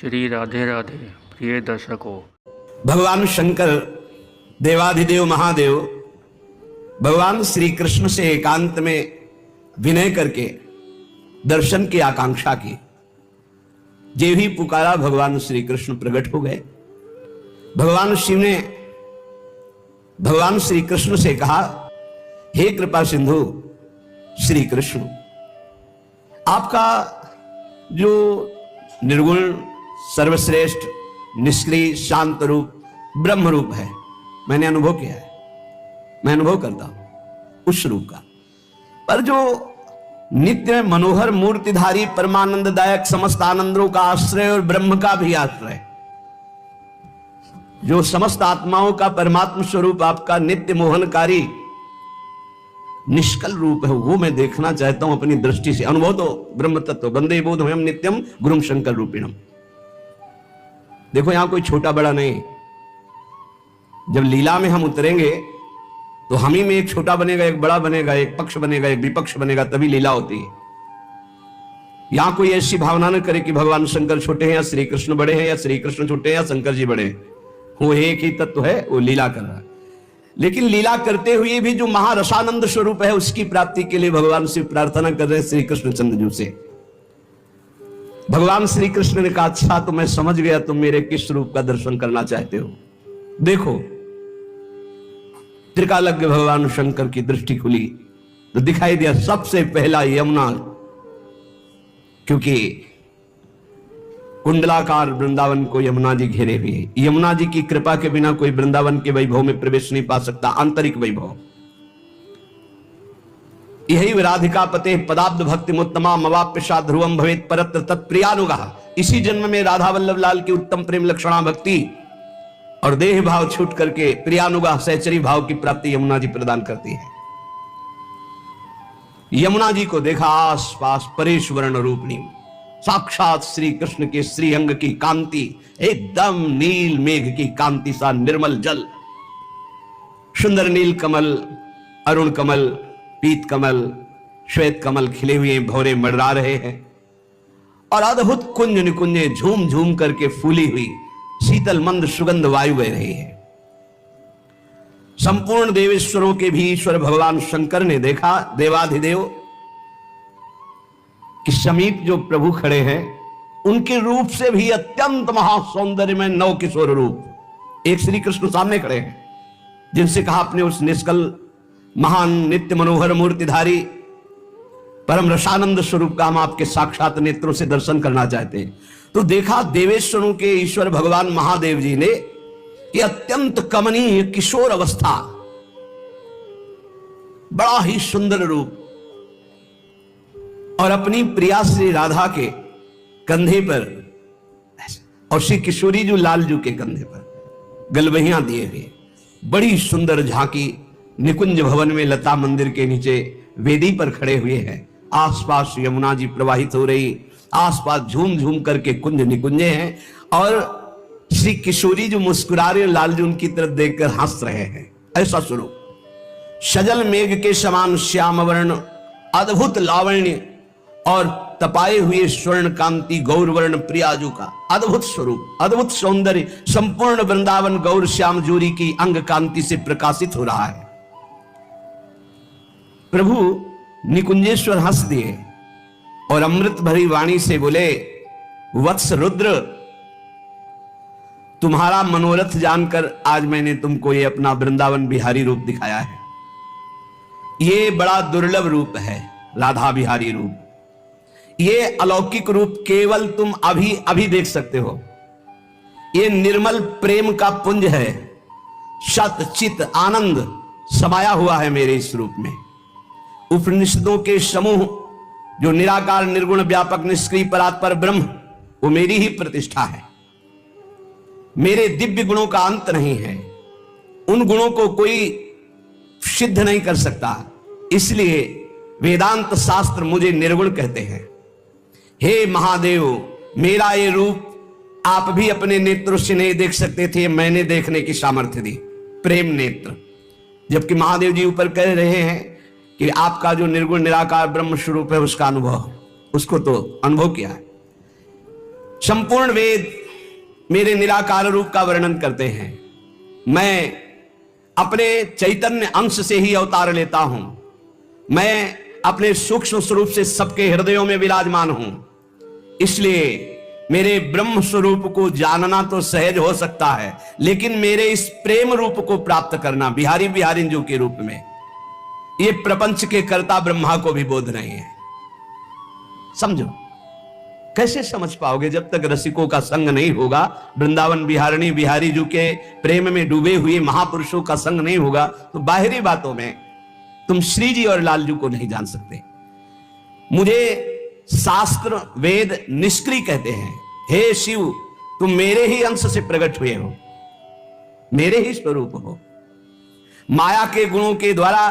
श्री राधे राधे प्रिय दर्शकों। भगवान शंकर देवाधिदेव महादेव भगवान श्री कृष्ण से एकांत में विनय करके दर्शन की आकांक्षा की। जे भी पुकारा भगवान श्री कृष्ण प्रकट हो गए। भगवान शिव ने भगवान श्री कृष्ण से कहा, हे कृपा सिंधु श्री कृष्ण, आपका जो निर्गुण सर्वश्रेष्ठ निष्क्रिय शांत रूप ब्रह्म रूप है, मैंने अनुभव किया है, मैं अनुभव करता हूं उस रूप का। पर जो नित्य मनोहर मूर्तिधारी परमानंददायक समस्त आनंदों का आश्रय और ब्रह्म का भी आश्रय, जो समस्त आत्माओं का परमात्म स्वरूप आपका नित्य मोहनकारी निष्कल रूप है, वो मैं देखना चाहता हूं अपनी दृष्टि से। अनुभव तो ब्रह्म तत्व वंदे बोधमयम् नित्यम गुरुम शंकर रूपिणम। देखो यहां कोई छोटा बड़ा नहीं। जब लीला में हम उतरेंगे तो हम ही में एक छोटा बनेगा, एक बड़ा बनेगा, एक पक्ष बनेगा, एक विपक्ष बनेगा, तभी लीला होती है। यहां कोई ऐसी भावना न करे कि भगवान शंकर छोटे हैं या श्री कृष्ण बड़े हैं, या श्री कृष्ण छोटे हैं या शंकर जी बड़े हैं। वो एक ही तत्व है, वो लीला कर रहा है। लेकिन लीला करते हुए भी जो महारसानंद स्वरूप है, उसकी प्राप्ति के लिए भगवान से प्रार्थना कर रहे हैं श्री कृष्ण चंद्र जी से। भगवान श्री कृष्ण ने कहा, अच्छा तो मैं समझ गया तुम मेरे किस रूप का दर्शन करना चाहते हो। देखो, त्रिकालज्ञ भगवान शंकर की दृष्टि खुली तो दिखाई दिया सबसे पहला यमुना, क्योंकि कुंडलाकार वृंदावन को यमुना जी घेरे हुए हैं। यमुना जी की कृपा के बिना कोई वृंदावन के वैभव में प्रवेश नहीं पा सकता, आंतरिक वैभव। यही राधिका पते पदाब्द भक्ति मुत्तमा मवाप्यशा ध्रुवम भवेत परत्र तत्प्रियानुगा। इसी जन्म में राधा वल्लभ लाल की उत्तम प्रेम लक्षणा भक्ति और देह भाव छूट करके प्रियानुगा सहचरी भाव की प्राप्ति यमुना जी प्रदान करती है। यमुना जी को देखा आसपास परेश्वरण रूपणी, साक्षात श्री कृष्ण के श्री अंग की कांति, एकदम नील मेघ की कांति सा निर्मल जल, सुंदर नील कमल, अरुण कमल, पीत कमल, श्वेत कमल खिले हुए भौरे मडरा रहे हैं। और अद्भुत कुंज निकुंजे झूम झूम करके फूली हुई शीतल मंद सुगंध वायु बह रही है। संपूर्ण देवेश्वरों के भी ईश्वर भगवान शंकर ने देखा, देवाधिदेव, कि समीप जो प्रभु खड़े हैं उनके रूप से भी अत्यंत महासौंदर्य में नव किशोर रूप एक श्री कृष्ण सामने खड़े हैं, जिनसे कहा अपने उस निष्कल महान नित्य मनोहर मूर्तिधारी परम रसानंद स्वरूप का हम आपके साक्षात नेत्रों से दर्शन करना चाहते हैं। तो देखा देवेश्वरों के ईश्वर भगवान महादेव जी ने ये अत्यंत कमनीय किशोर अवस्था, बड़ा ही सुंदर रूप, और अपनी प्रिया श्री राधा के कंधे पर और श्री किशोरी जो लालजू के कंधे पर गलबहियां दिए हुए बड़ी सुंदर झांकी निकुंज भवन में लता मंदिर के नीचे वेदी पर खड़े हुए हैं। आसपास यमुना जी प्रवाहित हो रही, आसपास झूम झूम करके कुंज निकुंजे हैं, और श्री किशोरी जो मुस्कुरा रहे लालजू उनकी तरफ देखकर हंस रहे हैं। ऐसा स्वरूप सजल मेघ के समान श्याम वर्ण, अद्भुत लावण्य और तपाए हुए स्वर्ण कांति गौरवर्ण प्रियाजू का अद्भुत स्वरूप, अद्भुत सौंदर्य संपूर्ण वृंदावन गौर श्याम जूरी की अंग कांति से प्रकाशित हो रहा है। प्रभु निकुंजेश्वर हंस दिए और अमृत भरी वाणी से बोले, वत्स रुद्र, तुम्हारा मनोरथ जानकर आज मैंने तुमको ये अपना वृंदावन बिहारी रूप दिखाया है। ये बड़ा दुर्लभ रूप है, राधा बिहारी रूप। ये अलौकिक रूप केवल तुम अभी अभी देख सकते हो। ये निर्मल प्रेम का पुंज है, सत चित आनंद समाया हुआ है मेरे इस रूप में। उपनिषदों के समूह जो निराकार निर्गुण व्यापक निष्क्रिय परात्पर ब्रह्म, वो मेरी ही प्रतिष्ठा है। मेरे दिव्य गुणों का अंत नहीं है, उन गुणों को कोई सिद्ध नहीं कर सकता। इसलिए वेदांत शास्त्र मुझे निर्गुण कहते हैं। हे महादेव, मेरा ये रूप आप भी अपने नेत्रों से नहीं देख सकते थे, मैंने देखने की सामर्थ्य दी, प्रेम नेत्र। जबकि महादेव जी ऊपर कह रहे हैं कि आपका जो निर्गुण निराकार ब्रह्म स्वरूप है उसका अनुभव, उसको तो अनुभव किया है। संपूर्ण वेद मेरे निराकार रूप का वर्णन करते हैं। मैं अपने चैतन्य अंश से ही अवतार लेता हूं। मैं अपने सूक्ष्म स्वरूप से सबके हृदयों में विराजमान हूं। इसलिए मेरे ब्रह्म स्वरूप को जानना तो सहज हो सकता है, लेकिन मेरे इस प्रेम रूप को प्राप्त करना बिहारी बिहारिंजू के रूप में, ये प्रपंच के कर्ता ब्रह्मा को भी बोध नहीं है। समझो, कैसे समझ पाओगे जब तक रसिकों का संग नहीं होगा, वृंदावन बिहारिणी बिहारी जी के प्रेम में डूबे हुए महापुरुषों का संग नहीं होगा, तो बाहरी बातों में तुम श्री जी और लालजू को नहीं जान सकते। मुझे शास्त्र वेद निष्क्रिय कहते हैं। हे शिव, तुम मेरे ही अंश से प्रकट हुए हो, मेरे ही स्वरूप हो। माया के गुणों के द्वारा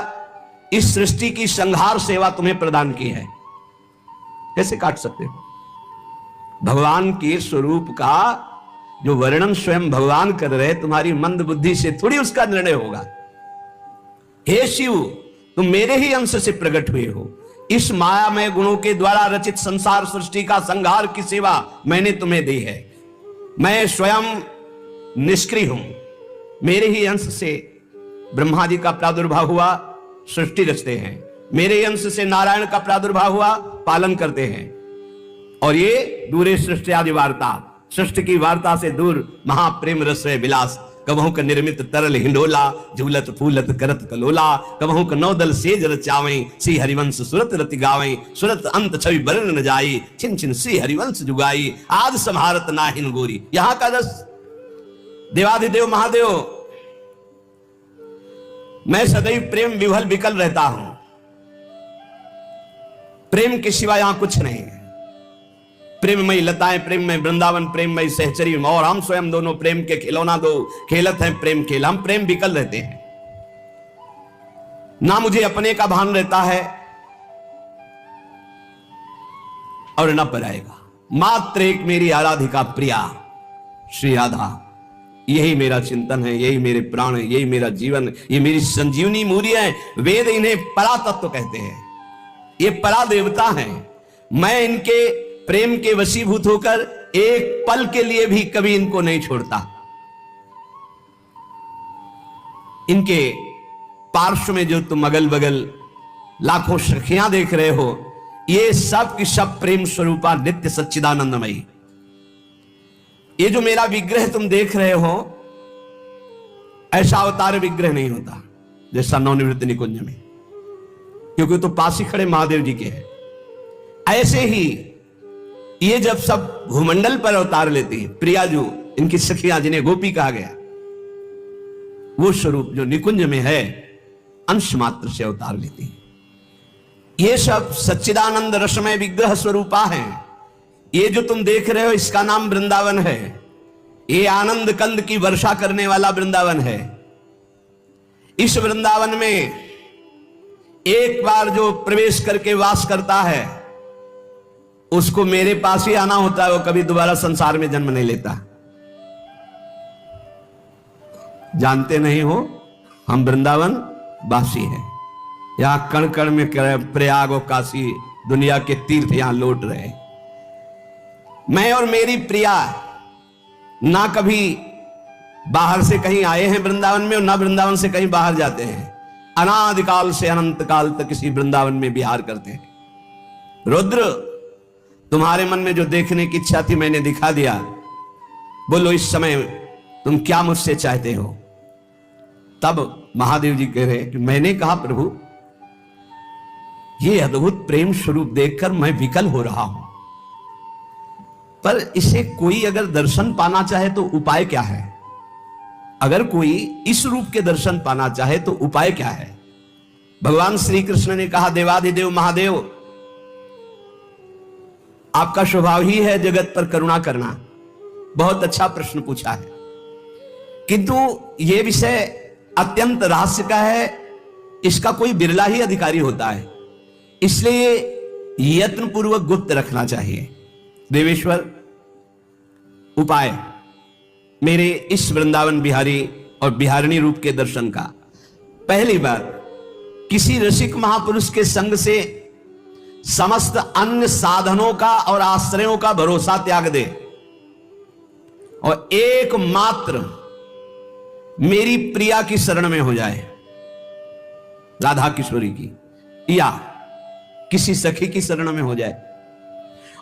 इस सृष्टि की संहार सेवा तुम्हें प्रदान की है। कैसे काट सकते हो? भगवान के स्वरूप का जो वर्णन स्वयं भगवान कर रहे, तुम्हारी मंद बुद्धि से थोड़ी उसका निर्णय होगा। हे शिव, तुम मेरे ही अंश से प्रकट हुए हो। इस मायामय गुणों के द्वारा रचित संसार सृष्टि का संहार की सेवा मैंने तुम्हें दी है। मैं स्वयं निष्क्रिय हूं। मेरे ही अंश से ब्रह्मा जी का प्रादुर्भाव हुआ, सृष्टि रचते हैं। मेरे ही अंश से नारायण का प्रादुर्भाव हुआ, पालन करते हैं। और ये दूरे सृष्टि आदि वार्ता, सृष्टि की वार्ता से दूर महाप्रेम रस विलास, कबहू का निर्मित तरल हिंडोला, झूलत फूलत करत कलोला, कबहू का नौदल सेज रचावई, श्री हरिवंश सुरत रति गावई, सुरत अंत छवि बरन न जाई, छिन छिन श्री हरिवंश जुगाई, आज संहारत नाहिन गोरी। यहां का रस देवाधिदेव महादेव, मैं सदैव प्रेम विभल विकल रहता हूं। प्रेम के सिवा यहां कुछ नहीं है। प्रेममय लताएं, प्रेममय वृंदावन, प्रेममय सहचरी, और हम स्वयं दोनों प्रेम के खिलौना दो खेलत हैं प्रेम खेल। हम प्रेम विकल रहते हैं। ना मुझे अपने का भान रहता है और न पराएगा। मात्र एक मेरी आराधिका प्रिया श्री राधा, यही मेरा चिंतन है, यही मेरे प्राण है, यही मेरा जीवन, ये मेरी संजीवनी मूर्ति है। वेद इन्हें परा तत्व कहते हैं, ये परा देवता हैं। मैं इनके प्रेम के वशीभूत होकर एक पल के लिए भी कभी इनको नहीं छोड़ता। इनके पार्श्व में जो तुम अगल बगल लाखों सखियां देख रहे हो, ये सब की सब प्रेम स्वरूपा नित्य सच्चिदानंदमयी। ये जो मेरा विग्रह तुम देख रहे हो, ऐसा अवतार विग्रह नहीं होता जैसा नवनिवृत्त निकुंज में, क्योंकि तो पास ही खड़े महादेव जी के हैं। ऐसे ही ये जब सब भूमंडल पर अवतार लेती है, प्रियाजू इनकी सखियां जिन्हें गोपी कहा गया, वो स्वरूप जो निकुंज में है अंश मात्र से अवतार लेती है। ये सब सच्चिदानंद रसमय विग्रह स्वरूपा हैं। ये जो तुम देख रहे हो, इसका नाम वृंदावन है। ये आनंद कंद की वर्षा करने वाला वृंदावन है। इस वृंदावन में एक बार जो प्रवेश करके वास करता है, उसको मेरे पास ही आना होता है, वो कभी दोबारा संसार में जन्म नहीं लेता। जानते नहीं हो, हम वृंदावन वासी हैं। यहां कण कण में प्रयाग और काशी, दुनिया के तीर्थ यहां लौट रहे। मैं और मेरी प्रिया ना कभी बाहर से कहीं आए हैं वृंदावन में, और ना वृंदावन से कहीं बाहर जाते हैं। अनादिकाल से अनंत काल तक इसी वृंदावन में विहार करते हैं। रुद्र, तुम्हारे मन में जो देखने की इच्छा थी मैंने दिखा दिया। बोलो इस समय तुम क्या मुझसे चाहते हो? तब महादेव जी कह रहे कि मैंने कहा प्रभु, ये अद्भुत प्रेम स्वरूप देखकर मैं विकल हो रहा हूं, पर इसे कोई अगर दर्शन पाना चाहे तो उपाय क्या है? अगर कोई इस रूप के दर्शन पाना चाहे तो उपाय क्या है? भगवान श्री कृष्ण ने कहा, देवाधिदेव महादेव, आपका स्वभाव ही है जगत पर करुणा करना। बहुत अच्छा प्रश्न पूछा है, किंतु यह विषय अत्यंत रहस्य का है। इसका कोई बिरला ही अधिकारी होता है, इसलिए यत्न पूर्वक गुप्त रखना चाहिए। देवेश्वर, उपाय मेरे इस वृंदावन बिहारी और बिहारिणी रूप के दर्शन का। पहली बात, किसी रसिक महापुरुष के संग से समस्त अन्य साधनों का और आश्रयों का भरोसा त्याग दे। और एकमात्र मेरी प्रिया की शरण में हो जाए, राधा किशोरी की, या किसी सखी की शरण में हो जाए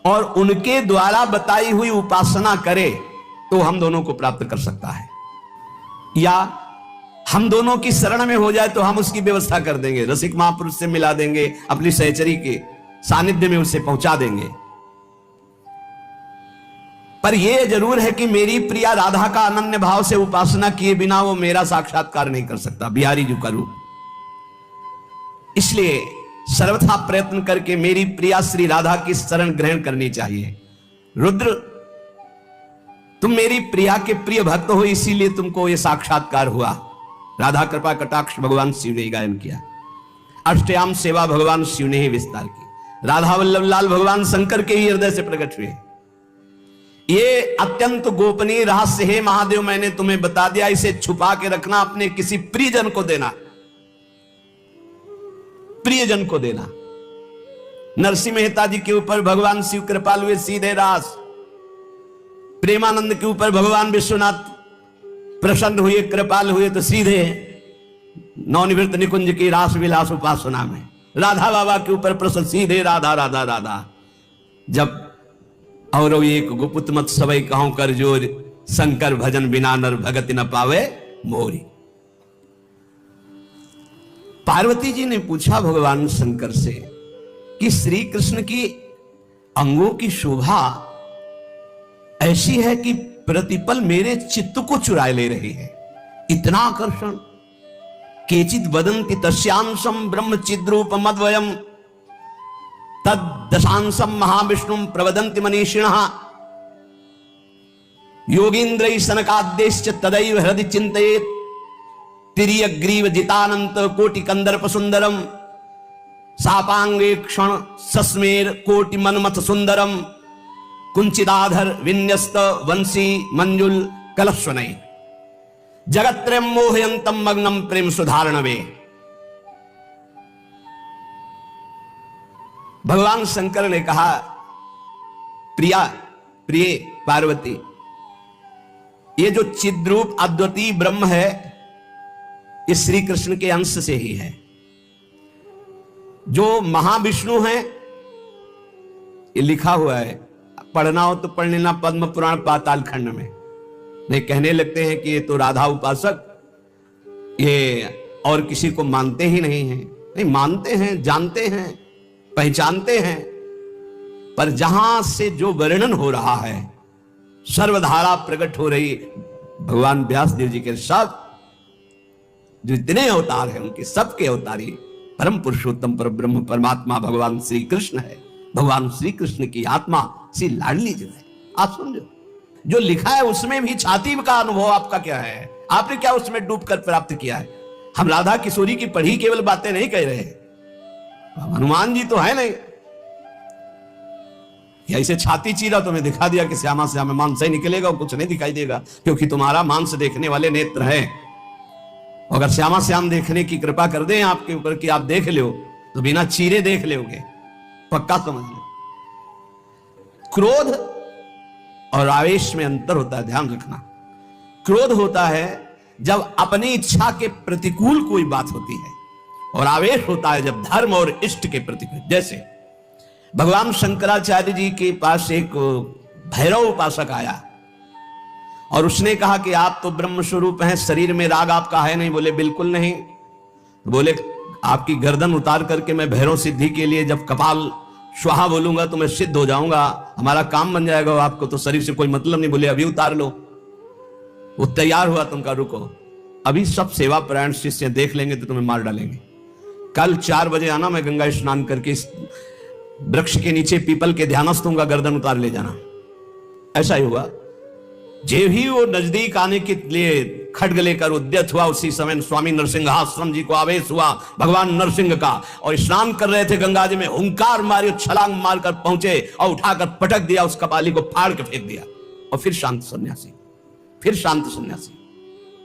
और उनके द्वारा बताई हुई उपासना करे, तो हम दोनों को प्राप्त कर सकता है। या हम दोनों की शरण में हो जाए तो हम उसकी व्यवस्था कर देंगे, रसिक महापुरुष से मिला देंगे, अपनी सहचरी के सानिध्य में उसे पहुंचा देंगे। पर यह जरूर है कि मेरी प्रिया राधा का अनन्य भाव से उपासना किए बिना वो मेरा साक्षात्कार नहीं कर सकता, बिहारी जी का रूप। इसलिए सर्वथा प्रयत्न करके मेरी प्रिया श्री राधा की शरण ग्रहण करनी चाहिए। रुद्र, तुम मेरी प्रिया के प्रिय भक्त हो, इसीलिए तुमको यह साक्षात्कार हुआ। राधा कृपा कटाक्ष भगवान शिव ने गायन किया। अष्टयाम सेवा भगवान शिव ने ही विस्तार की। राधा वल्लभ लाल भगवान शंकर के ही हृदय से प्रकट हुए। ये अत्यंत गोपनीय रहस्य है महादेव, मैंने तुम्हें बता दिया। इसे छुपा के रखना, अपने किसी प्रियजन को देना, प्रियजन को देना। नरसिंह मेहता जी के ऊपर भगवान शिव कृपाल हुए, सीधे रास। प्रेमानंद के ऊपर भगवान विश्वनाथ प्रसन्न हुए, कृपाल हुए, तो सीधे नवनिवृत्त निकुंज की रास विलास उपासना में। राधा बाबा के ऊपर प्रसन्न, सीधे राधा राधा राधा। जब और एक गुप्त मत सबई कहूं कर जोर, शंकर भजन बिना नर भगति न पावे मोरी। पार्वती जी ने पूछा भगवान शंकर से कि श्री कृष्ण की अंगों की शोभा ऐसी है कि प्रतिपल मेरे चित्त को चुराए ले रही है, इतना आकर्षण। केचित वदन्ति तस्यांशम ब्रह्म चिद्रूप मद्वयम तद दशांशम महाविष्णुम प्रवदन्ति मनीषिणः योगीन्द्रै सनकाद्यश्च तदैव हृदि चिन्तयेत् तिर्य ग्रीव जितानंत कोटि कंदर्प सुंदरम सापांगे क्षण सस्मेर कोटि मनमथ सुंदरम कुंचिदाधर विन्यस्त वंशी मंजुल कलस्वनय जगत्त्रयं मोहयन्तम मग्नम प्रेम सुधारणवे। भगवान शंकर ने कहा, प्रिया प्रिय पार्वती, ये जो चिद्रूप अद्वितीय ब्रह्म है, ये श्री कृष्ण के अंश से ही है। जो महाविष्णु हैं, ये लिखा हुआ है, पढ़ना हो तो पढ़ लेना पद्म पुराण पाताल खंड में। नहीं कहने लगते हैं कि ये तो राधा उपासक, ये और किसी को मानते ही नहीं है। नहीं, मानते हैं, जानते हैं, पहचानते हैं, पर जहां से जो वर्णन हो रहा है, सर्वधारा प्रकट हो रही, भगवान व्यास देव जी के सब जो इतने अवतार हैं, उनके सबके अवतारी परम पुरुषोत्तम पर ब्रह्म परमात्मा भगवान श्री कृष्ण है। भगवान श्री कृष्ण की आत्मा श्री लाडली जो है, आप समझो, जो लिखा है उसमें भी छाती का अनुभव आपका क्या है? आपने क्या उसमें डूबकर प्राप्त किया है? हम राधा किशोरी की पढ़ी केवल बातें नहीं कह रहे, हनुमान जी तो है नहीं। ऐसे छाती चीरा तुम्हें दिखा दिया कि श्यामा श्यामा मांस ही निकलेगा और कुछ नहीं दिखाई देगा, क्योंकि तुम्हारा मांस देखने वाले नेत्र है। अगर श्यामा श्याम देखने की कृपा कर दें आपके ऊपर कि आप देख लो, तो बिना चीरे देख लोगे, पक्का समझ लो। क्रोध और आवेश में अंतर होता है, ध्यान रखना। क्रोध होता है जब अपनी इच्छा के प्रतिकूल कोई बात होती है, और आवेश होता है जब धर्म और इष्ट के प्रतिकूल। जैसे भगवान शंकराचार्य जी के पास एक भैरव उपासक आया और उसने कहा कि आप तो ब्रह्म स्वरूप हैं, शरीर में राग आपका है नहीं। बोले बिल्कुल नहीं। बोले आपकी गर्दन उतार करके मैं भैरव सिद्धि के लिए जब कपाल स्वाहा बोलूंगा तो मैं सिद्ध हो जाऊंगा, हमारा काम बन जाएगा, आपको तो शरीर से कोई मतलब नहीं। बोले अभी उतार लो। वो तैयार हुआ, तुमका रुको, अभी सब सेवा परायण शिष्य देख लेंगे तो तुम्हें मार डालेंगे। कल 4 बजे आना, मैं गंगा स्नान करके इस वृक्ष के नीचे पीपल के ध्यानस्थ होऊंगा, गर्दन उतार ले जाना। ऐसा ही हुआ। जे ही वो नजदीक आने के लिए खड्ग लेकर उद्यत हुआ, उसी समय स्वामी नरसिंहाश्रम जी को आवेश हुआ भगवान नरसिंह का, और स्नान कर रहे थे गंगा जी में, हुंकार मारी, छलांग मारकर पहुंचे और उठाकर पटक दिया, उस कपाली को फाड़ के फेंक दिया। और फिर शांत सन्यासी, फिर शांत सन्यासी।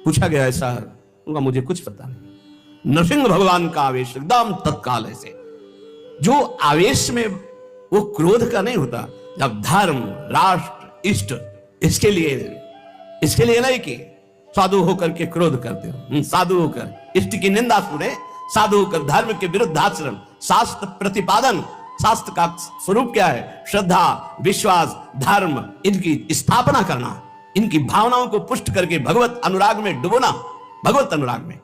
पूछा गया ऐसा? उनका मुझे कुछ पता नहीं। नरसिंह भगवान का आवेश एकदम तत्काल ऐसे, जो आवेश में वो क्रोध का नहीं होता, जब धर्म, राष्ट्र, इष्ट, इसके लिए इसके लिए नहीं कि साधु होकर के क्रोध करते हो, साधु होकर इष्ट की निंदा सुने, साधु होकर धर्म के विरुद्ध आचरण, शास्त्र प्रतिपादन। शास्त्र का स्वरूप क्या है? श्रद्धा, विश्वास, धर्म, इनकी स्थापना करना, इनकी भावनाओं को पुष्ट करके भगवत अनुराग में डुबोना। भगवत अनुराग में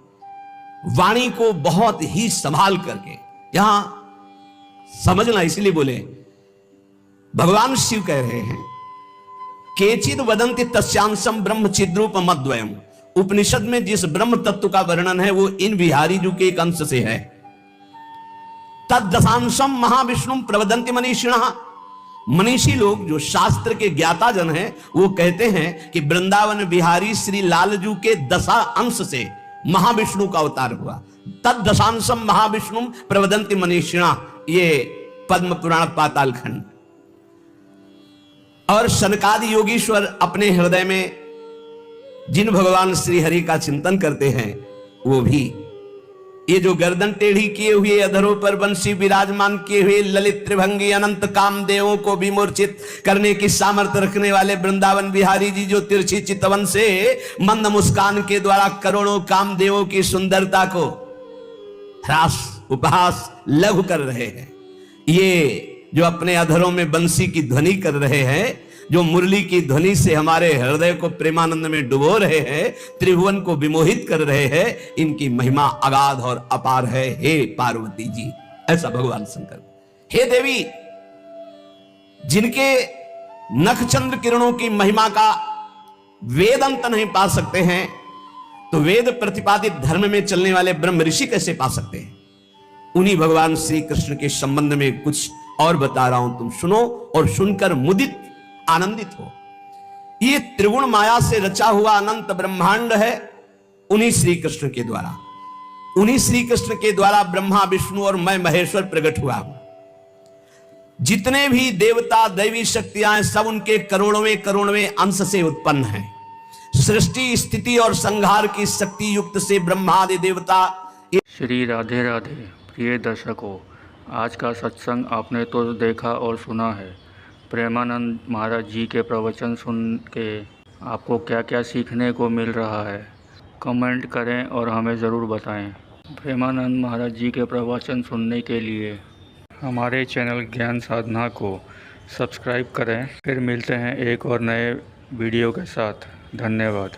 वाणी को बहुत ही संभाल करके, यहां समझना, इसलिए बोले भगवान शिव कह रहे हैं केचिद वदंति तस्यांशम ब्रह्म चिद्रूप मद्वयम। उपनिषद में जिस ब्रह्म तत्व का वर्णन है वो इन बिहारी जी के एक अंश से है। तद्दशांशम महाविष्णु प्रवदंति मनीषिणः। मनीषी लोग जो शास्त्र के ज्ञाता जन हैं वो कहते हैं कि वृंदावन बिहारी श्री लालजू के दशा अंश से महाविष्णु का अवतार हुआ। तद्दशांशम महाविष्णु प्रवदंति मनीषिणः, ये पद्म पुराण पाताल खंड। और शनकादि योगीश्वर अपने हृदय में जिन भगवान श्री हरि का चिंतन करते हैं वो भी ये जो गर्दन टेढ़ी किए हुए अधरों पर बंशी विराजमान किए हुए ललित त्रिभंगी अनंत कामदेवों को विमूर्छित करने की सामर्थ्य रखने वाले वृंदावन बिहारी जी जो तिरछी चितवन से मंद मुस्कान के द्वारा करोड़ों कामदेवों की सुंदरता को ह्रास, उपहास, लघु कर रहे हैं, ये जो अपने अधरों में बंसी की ध्वनि कर रहे हैं, जो मुरली की ध्वनि से हमारे हृदय को प्रेमानंद में डुबो रहे हैं, त्रिभुवन को विमोहित कर रहे हैं, इनकी महिमा अगाध और अपार है। हे पार्वती जी, ऐसा भगवान शंकर। हे देवी, जिनके नखचंद्र किरणों की महिमा का वेद अंत नहीं पा सकते हैं, तो वेद प्रतिपादित धर्म में चलने वाले ब्रह्म ऋषि कैसे पा सकते हैं? उन्हीं भगवान श्री कृष्ण के संबंध में कुछ और बता रहा हूं, तुम सुनो और सुनकर मुदित आनंदित हो। ये त्रिगुण माया से रचा हुआ अनंत ब्रह्मांड है उन्हीं श्री कृष्ण के द्वारा। उन्हीं श्री कृष्ण के द्वारा ब्रह्मा, विष्णु और मैं महेश्वर प्रकट हुआ हूं। जितने भी देवता, दैवी शक्तियां हैं, सब उनके करोड़वें करोड़वें अंश से उत्पन्न हैं। सृष्टि, स्थिति और संहार की शक्ति युक्त से ब्रह्मादि देवता। श्री राधे राधे। प्रिय दर्शकों, आज का सत्संग आपने तो देखा और सुना है। प्रेमानंद महाराज जी के प्रवचन सुन के आपको क्या क्या सीखने को मिल रहा है, कमेंट करें और हमें ज़रूर बताएं। प्रेमानंद महाराज जी के प्रवचन सुनने के लिए हमारे चैनल ज्ञान साधना को सब्सक्राइब करें। फिर मिलते हैं एक और नए वीडियो के साथ। धन्यवाद।